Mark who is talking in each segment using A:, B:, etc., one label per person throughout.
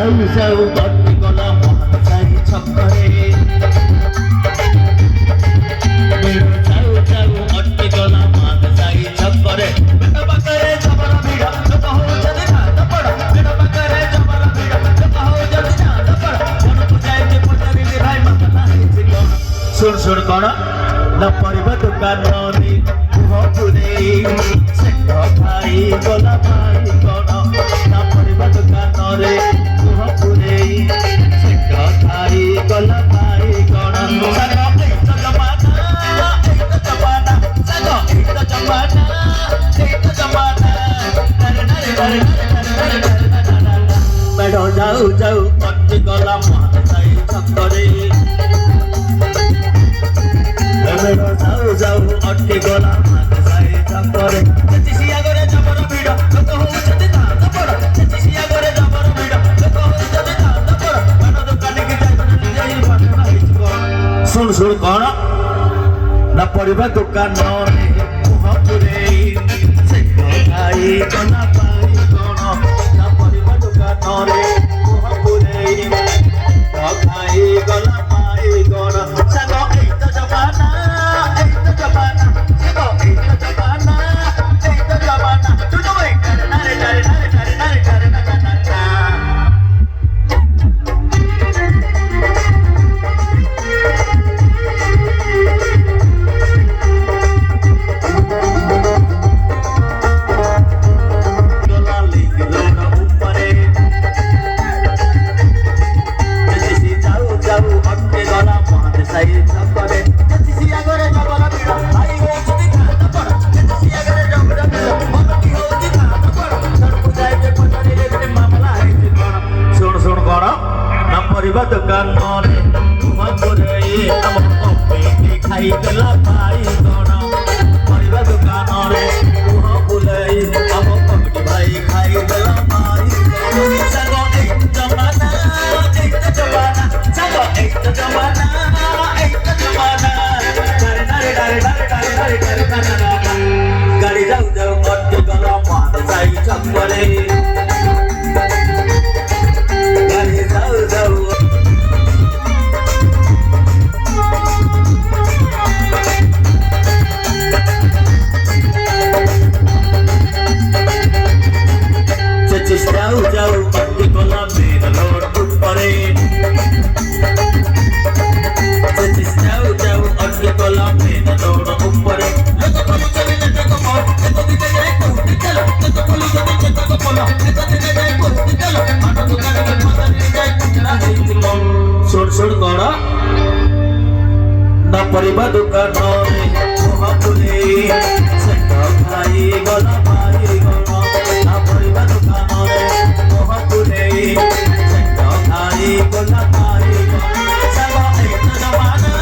A: যাও গটি গলা মহাশাই ছকরে বেড়ো যাও যাও গটি গলা মহাশাই ছকরে বেড়ো পাকরে জবর ভিড় লোক হো যদি ধাত পড় বেড়ো পাকরে জবর ভিড় লোক হো যদি ধাত পড় মন বুঝাই যে পচারিলে ভাই মাথা ହେଇଛି কোন শুন শুন কোন না পরিবা দোকান নি মুহ পুরেই সেঠ ভাই গলা ভাই কোন না পরিবা দোকান রে মুহ পুরেই সেঠ ভাই গলা ভাই কোন সাগো এই তো জমানা সাগো এই তো জমানা বেড়ো যাও যাও গটি গলা মহাশাই ছকরে বেড়ো যাও যাও গটি গলা মহাশাই ছকরে চেচিয়া করে জবর ভিড় লোক হউଛନ୍ତି ধাত পড় চেচিয়া করে জবর ভিড় লোক হউଛନ୍ତି ধাত পড় কান দোকানে কি যাই পাঠনা ହେଇଛି কোন শুন শুন কোন না পরিবা দোকান নে মুহ পুরেই সেঠ ভাই গলা ভাই কোন না পরিবা দোকান রে মুহ পুরেই সেঠ ভাই গলা ভাই কোন সাগো এই তো জমানা সাগো এই তো জমানা তুই তো ভাই নারে নারে নারে নারে নারে নারে না না না গলা লিখলো না উপরে চেচিসি যাও যাও অটকে গলা মহাশাই ছকরে চেচিয়া করে জবর ভিড় ভাই হউଛନ୍ତି ধাত পড় চেচিয়া করে জবর ভিড় মন কি হউছি ধাত পড় সর বুঝাই যে পচারিলে ଗୋଟେ ମାମଲା ହେଇଛି কোন শুন শুন কোন না পরিবা দোকান রে মুহ পুরেই ଆମ କପି ଖାଇଦେଲା ଭାଇ কোন ପରିବା ଦୋକାନ ରେ ମୁହ ପୁରେଇ ଆମ କପି ଭାଇ ଖାଇଦେଲା ଭାଇ କୋନ ସାଗ এই তো ଜମାନା ସାଗ এই তো ଜମାନା ନାରେ ନାରେ ନାରେ ନାରେ ନାରେ ନାରେ ନାରେ ନା ନା ଗାଡ଼ି ଯାଉ ଯାଉ ଗଟି ଗଲା ମହାଶାଇ ଛକରେ ଗାଡ଼ି ଯାଉ ଯାଉ চেচিস যাও যাও গটি গলা মেন রোড উপরে চেচিস যাও যাও গটি গলা মেন রোড উপরে লোক বলুଛନ୍ତି নেটক মোর এত দিকে যাই কোটি চলো লোক বলুଛନ୍ତି নেটক মোর এত দিকে যাই কোটি চলো আট দোকানে পচারিলে যাই কুচরা ହେଇଛି কোন শুন শুন কোন না পরিবা দোকান রে মুহ পুরেই সেঠ ভাই গলা ভাই কোন না পরিবা দোকান রে মুহ পুরেই সেঠ ভাই গলা ভাই কোন সাগো এই তো জমানা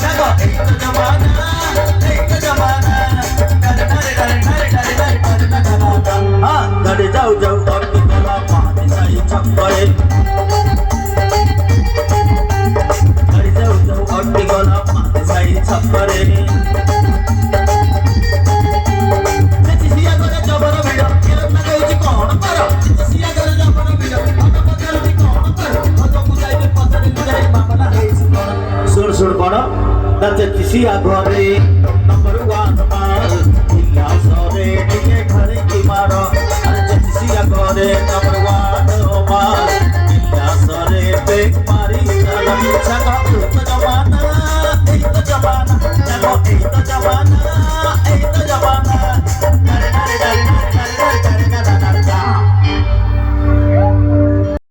A: সাগো এই তো জমানা নারে নারে নারে নারে নারে নারে নারে না না হ্যাঁ গাড়ি যাও যাও গটি গলা মহাশাই ছকরে গাড়ি যাও যাও গটি গলা মহাশাই ছকরে চেচিয়া করে জবর ভিড় এরম না কইছি কোন পার চেচিয়া করে জবর ভিড় অত পচারুছি কোন পার অত বুঝাই যে পচারিলে যাই মামলা ହେଇଛି কোন শুন শুন কোন না চেচিয়া ঘরে নম্বর 1 মাল ইলাসরে টিকে ঘরে কি মার আরে চেচিয়া ঘরে নম্বর 1 মাল ইলাসরে বেক মারি চালা সাগো এই তো জমানা সাগো এই তো জমানা